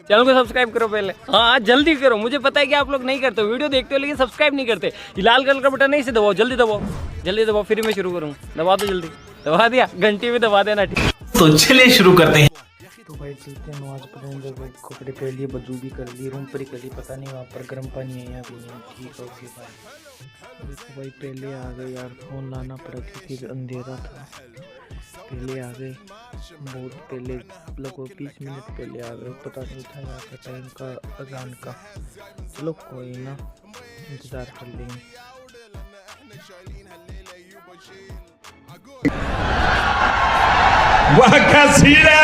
Channel को subscribe करो पहले। हाँ जल्दी करो, मुझे पता है कि आप लोग नहीं करते हो, वीडियो देखते हो लेकिन सब्सक्राइब नहीं करते। ये लाल कलर का बटन नहीं से दबाओ, जल्दी दबाओ, जल्दी दबाओ, फिर मैं शुरू करूँ। दबा दो जल्दी, दबा दिया, घंटी भी दबा देना। ठीक तो चलिए शुरू करते हैं। तो भाई चलते हैं नमाज पढ़ने, जब कपड़े पहन लिए, वजू भी कर लिए, रूम पर ही कर लिए, पता नहीं वहाँ पर गर्म पानी है या भी नहीं। ठीक है ओके भाई। देखो भाई पहले आ गए यार, फ़ोन लाना पड़ा क्योंकि अंधेरा था। पहले आ गए, बहुत पहले, लगभग 20 मिनट पहले आ गए, पता नहीं था यहाँ का टाइम का, अजान का। चलो कोई ना, इंतज़ार कर लेंगे। वाह क्या सीन है।